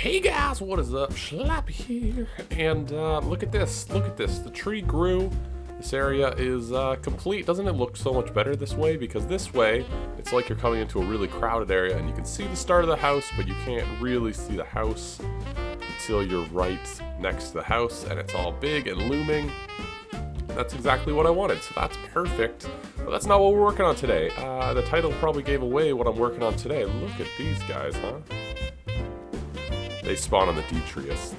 Hey guys, what is up? Schlappy here, and look at this, the tree grew. This area is complete. Doesn't it look so much better this way? Because this way, it's like you're coming into a really crowded area, and you can see the start of the house, but you can't really see the house until you're right next to the house, and it's all big and looming. That's exactly what I wanted, so that's perfect. But that's not what we're working on today. The title probably gave away what I'm working on today. Look at these guys, huh? They spawn on the Detrius,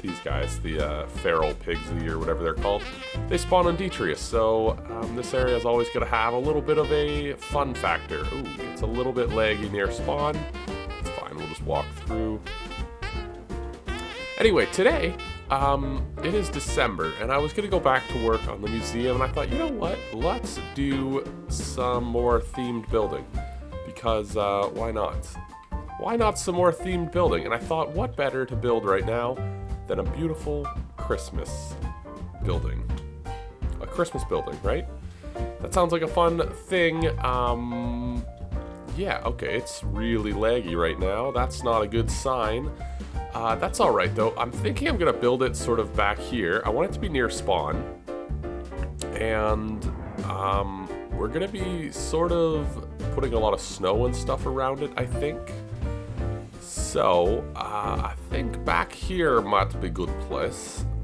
these guys, the feral pigsy or whatever they're called. They spawn on Detrius, so this area is always going to have a little bit of a fun factor. Ooh, it's a little bit laggy near spawn. It's fine, we'll just walk through. Anyway, today, it is December, and I was going to go back to work on the museum, and I thought, you know what, let's do some more themed building, because why not? Why not some more themed building? And I thought, what better to build right now than a beautiful Christmas building? A Christmas building, right? That sounds like a fun thing. Yeah, okay, it's really laggy right now. That's not a good sign. That's alright though. I'm thinking I'm gonna build it sort of back here. I want it to be near spawn. And we're gonna be sort of putting a lot of snow and stuff around it, I think. So, I think back here might be a good place.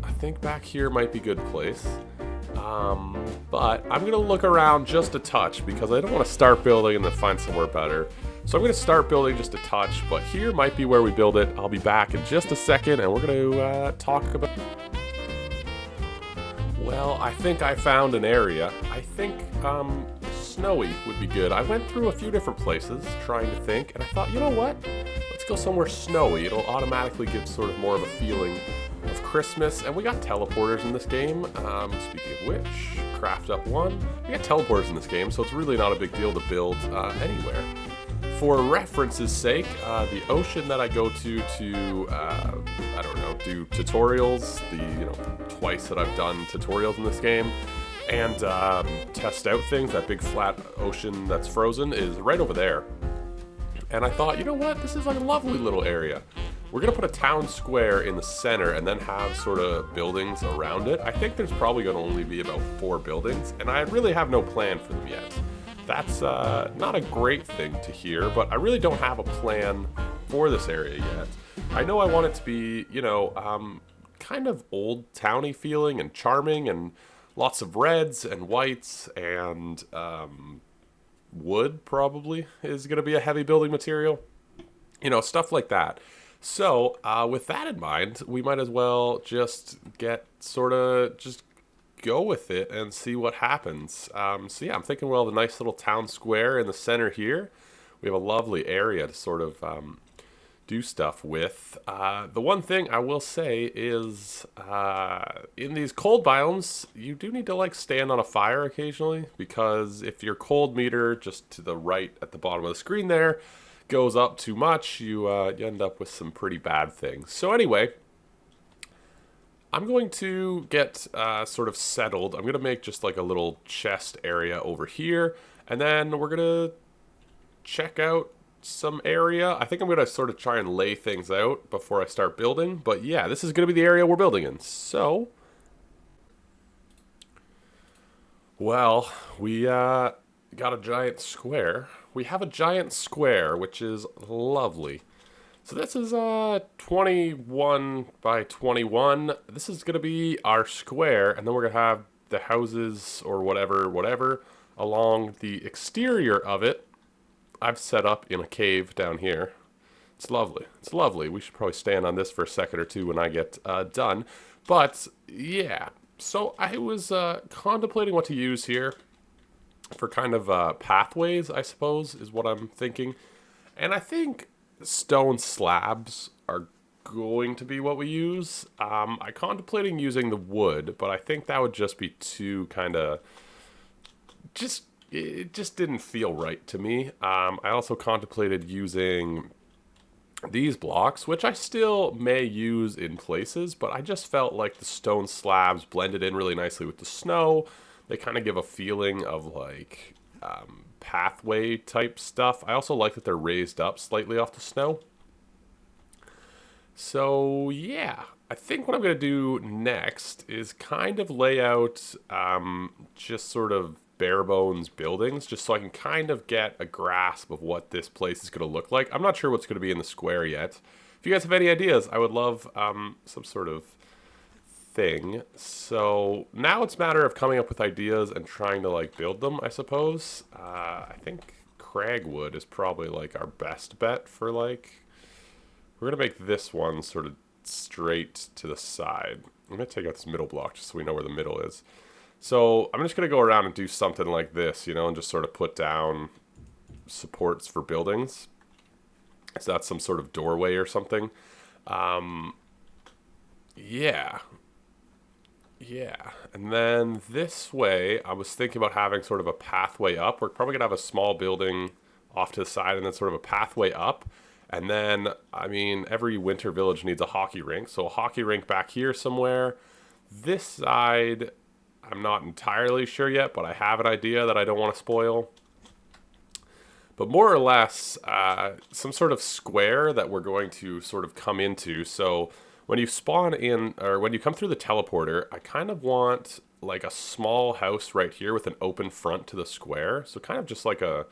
But I'm going to look around just a touch because I don't want to start building and then find somewhere better. So I'm going to start building just a touch, but here might be where we build it. I'll be back in just a second and we're going to talk about... Well, I think I found an area. I think snowy would be good. I went through a few different places trying to think, and I thought, you know what? Let's go somewhere snowy. It'll automatically give sort of more of a feeling of Christmas. And we got teleporters in this game. Speaking of which, craft up one. We got teleporters in this game, so it's really not a big deal to build anywhere. For reference's sake, the ocean that I go to I don't know, do tutorials, twice that I've done tutorials in this game, and test out things, that big flat ocean that's frozen is right over there. And I thought, you know what, this is like a lovely little area. We're gonna put a town square in the center and then have sort of buildings around it. I think there's probably gonna only be about 4 buildings, and I really have no plan for them yet. That's not a great thing to hear, but I really don't have a plan for this area yet. I know I want it to be, kind of old towny feeling and charming and lots of reds and whites and wood probably is going to be a heavy building material. Stuff like that. So with that in mind, we might as well just go with it and see what happens. So yeah, I'm thinking, well, the nice little town square in the center here. We have a lovely area to sort of do stuff with. The one thing I will say is in these cold biomes, you do need to stand on a fire occasionally, because if your cold meter just to the right at the bottom of the screen there goes up too much, you end up with some pretty bad things. So anyway, I'm going to get sort of settled. I'm going to make just like a little chest area over here, and then we're going to check out some area. I think I'm going to sort of try and lay things out before I start building, but yeah, this is going to be the area we're building in. So, well, we got a giant square. We have a giant square, which is lovely. So this is 21 by 21. This is going to be our square, and then we're going to have the houses or whatever along the exterior of it. I've set up in a cave down here. It's lovely. It's lovely. We should probably stand on this for a second or two when I get done. But yeah, so I was contemplating what to use here for kind of pathways, I suppose, is what I'm thinking. And I think stone slabs are going to be what we use. I'm contemplating using the wood, but I think that would just be too kind of it just didn't feel right to me. I also contemplated using these blocks, which I still may use in places, but I just felt like the stone slabs blended in really nicely with the snow. They kind of give a feeling of pathway type stuff. I also like that they're raised up slightly off the snow. So yeah, I think what I'm going to do next is kind of lay out just sort of bare bones buildings, just so I can kind of get a grasp of what this place is going to look like. I'm not sure what's going to be in the square yet. If you guys have any ideas, I would love some sort of thing. So now it's a matter of coming up with ideas and trying to like build them, I suppose. I think cragwood is probably like our best bet for like, we're gonna make this one sort of straight to the side. I'm gonna take out this middle block just so we know where the middle is. So I'm just gonna go around and do something like this, you know, and just sort of put down supports for buildings. So that's some sort of doorway or something. Yeah. Yeah, and then this way, I was thinking about having sort of a pathway up. We're probably going to have a small building off to the side and then sort of a pathway up. And then, I mean, every winter village needs a hockey rink. So a hockey rink back here somewhere. This side, I'm not entirely sure yet, but I have an idea that I don't want to spoil. But more or less, some sort of square that we're going to sort of come into. So when you spawn in, or when you come through the teleporter, I kind of want like a small house right here with an open front to the square. So kind of just like a,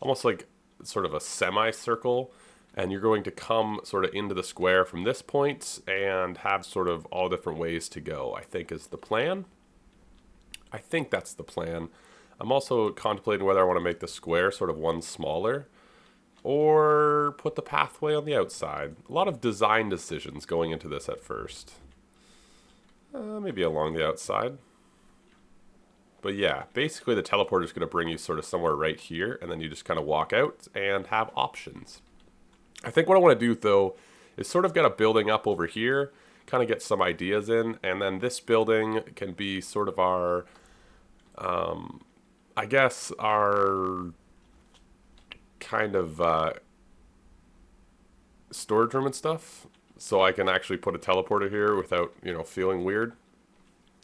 almost like sort of a semicircle. And you're going to come sort of into the square from this point and have sort of all different ways to go, I think is the plan. I think that's the plan. I'm also contemplating whether I want to make the square sort of one smaller or put the pathway on the outside. A lot of design decisions going into this at first. Maybe along the outside. But yeah, basically the teleporter is going to bring you sort of somewhere right here, and then you just kind of walk out and have options. I think what I want to do, though, is sort of get a building up over here, kind of get some ideas in, and then this building can be sort of our, I guess, our kind of storage room and stuff, so I can actually put a teleporter here without, you know, feeling weird.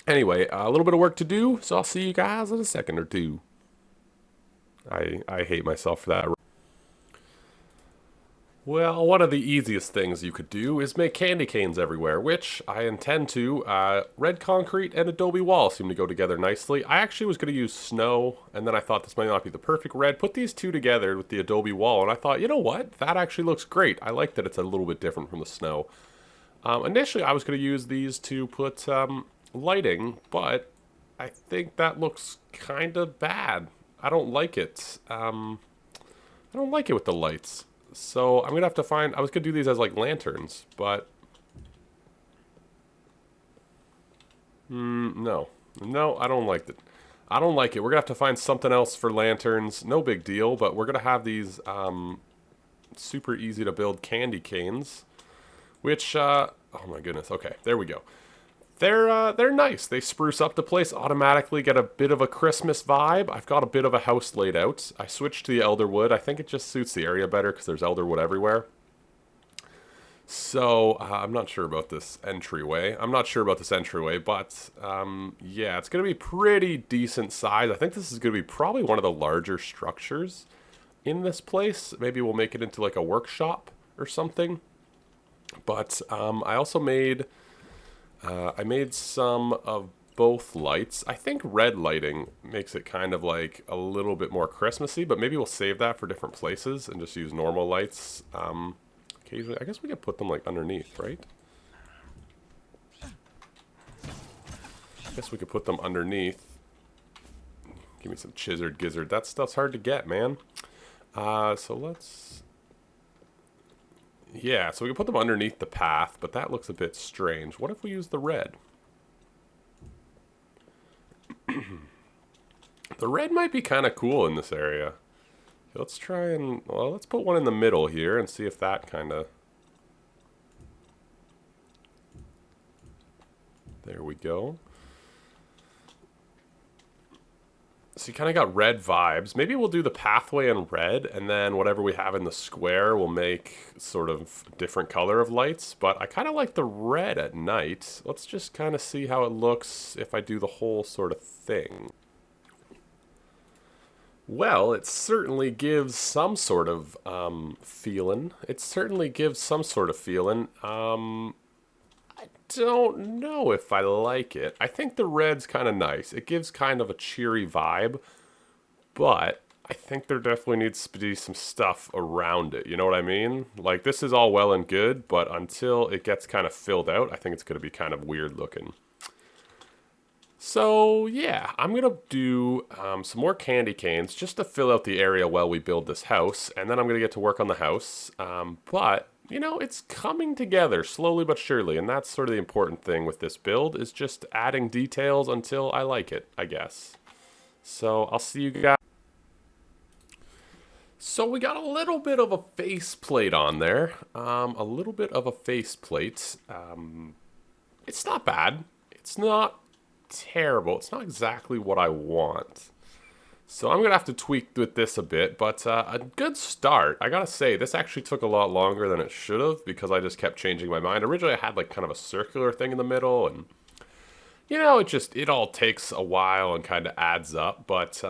Anyway, a little bit of work to do, so I'll see you guys in a second or two. I hate myself for that. Well, one of the easiest things you could do is make candy canes everywhere, which I intend to. Red concrete and adobe wall seem to go together nicely. I actually was going to use snow, and then I thought this might not be the perfect red. Put these two together with the adobe wall, and I thought, you know what? That actually looks great. I like that it's a little bit different from the snow. Initially, I was going to use these to put lighting, but I think that looks kind of bad. I don't like it. I don't like it with the lights. So I'm going to have to find, I was going to do these as like lanterns, but no, I don't like it. I don't like it. We're going to have to find something else for lanterns. No big deal, but we're going to have these super easy to build candy canes, which, oh my goodness. Okay, there we go. They're nice. They spruce up the place, automatically get a bit of a Christmas vibe. I've got a bit of a house laid out. I switched to the elderwood. I think it just suits the area better because there's elderwood everywhere. So, I'm not sure about this entryway. But, yeah, it's going to be pretty decent size. I think this is going to be probably one of the larger structures in this place. Maybe we'll make it into like a workshop or something. But, I also made... I made some of both lights. I think red lighting makes it kind of like a little bit more Christmassy, but maybe we'll save that for different places and just use normal lights. Occasionally, I guess we could put them like underneath, right? I guess we could put them underneath. Give me some chizzard gizzard. That stuff's hard to get, man. So let's... Yeah, so we can put them underneath the path, but that looks a bit strange. What if we use the red? The red might be kind of cool in this area. Let's try and, well, let's put one in the middle here and see if that kind of... There we go. So you kind of got red vibes. Maybe we'll do the pathway in red, and then whatever we have in the square we'll make sort of a different color of lights. But I kind of like the red at night. Let's just kind of see how it looks if I do the whole sort of thing. Well, it certainly gives some sort of feeling. It certainly gives some sort of feeling. Don't know if I like it. I think the red's kind of nice. It gives kind of a cheery vibe, but I think there definitely needs to be some stuff around it. You know what I mean? Like, this is all well and good, but until it gets kind of filled out, I think it's going to be kind of weird looking. So, yeah, I'm going to do some more candy canes just to fill out the area while we build this house, and then I'm going to get to work on the house. But, you know, it's coming together slowly but surely, and that's sort of the important thing with this build, is just adding details until I like it, I guess. So, I'll see you guys. So we got a little bit of a faceplate on there. A little bit of a faceplate. It's not bad. It's not terrible. It's not exactly what I want. So I'm going to have to tweak with this a bit, but a good start. I got to say, this actually took a lot longer than it should have because I just kept changing my mind. Originally, I had like kind of a circular thing in the middle, and you know, it all takes a while and kind of adds up, but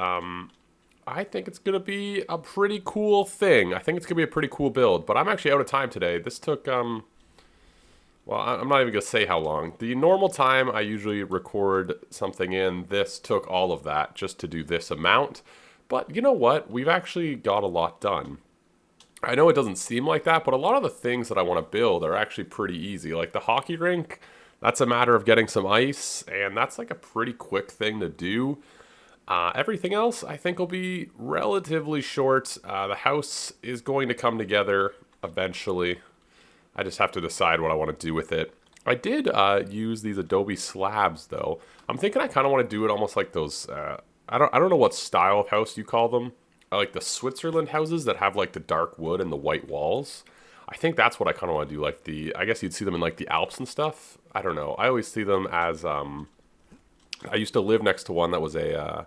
I think it's going to be a pretty cool thing. I think it's going to be a pretty cool build, but I'm actually out of time today. This took, well, I'm not even going to say how long. The normal time I usually record something in, this took all of that just to do this amount. But you know what? We've actually got a lot done. I know it doesn't seem like that, but a lot of the things that I want to build are actually pretty easy. Like the hockey rink, that's a matter of getting some ice, and that's like a pretty quick thing to do. Everything else I think will be relatively short. The house is going to come together eventually. I just have to decide what I want to do with it. I did use these Adobe slabs though. I'm thinking I kind of want to do it almost like those, I don't know what style of house you call them. Like the Switzerland houses that have like the dark wood and the white walls. I think that's what I kind of want to do. Like I guess you'd see them in like the Alps and stuff. I don't know. I always see them as, I used to live next to one that was a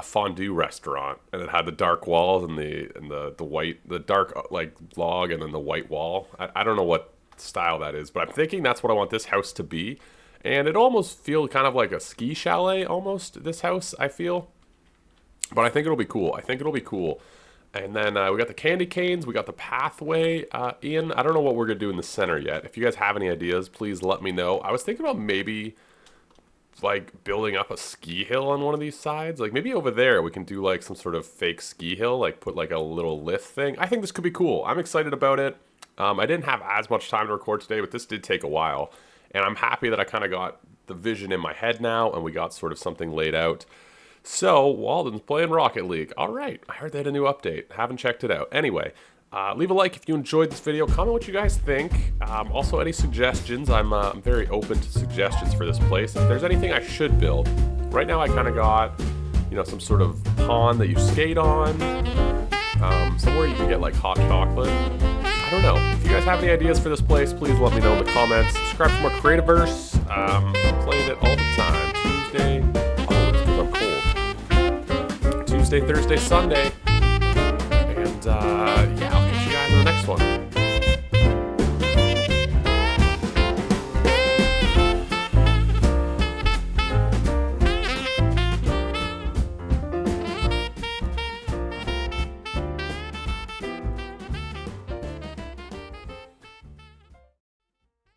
fondue restaurant, and it had the dark walls and the dark like log and then the white wall. I don't know what style that is, but I'm thinking that's what I want this house to be. And it almost feels kind of like a ski chalet almost, this house, I feel. But I think it'll be cool. I think it'll be cool. And then we got the candy canes, we got the pathway in. I don't know what we're gonna do in the center yet. If you guys have any ideas, please let me know. I was thinking about maybe like building up a ski hill on one of these sides. Like maybe over there we can do like some sort of fake ski hill, like put like a little lift thing. I think this could be cool. I'm excited about it. I didn't have as much time to record today, but this did take a while. And I'm happy that I kind of got the vision in my head now and we got sort of something laid out. So, Walden's playing Rocket League. All right, I heard they had a new update. Haven't checked it out. Anyway, leave a like if you enjoyed this video. Comment what you guys think. Also, any suggestions. I'm very open to suggestions for this place. If there's anything I should build. Right now I kind of got, you know, some sort of pond that you skate on. Somewhere you can get like hot chocolate. I don't know. If you guys have any ideas for this place, please let me know in the comments. Subscribe for more Creativerse. I'm playing it all the time. Tuesday. Oh, it's because I'm cold. Tuesday, Thursday, Sunday. And yeah, I'll catch you guys in the next one.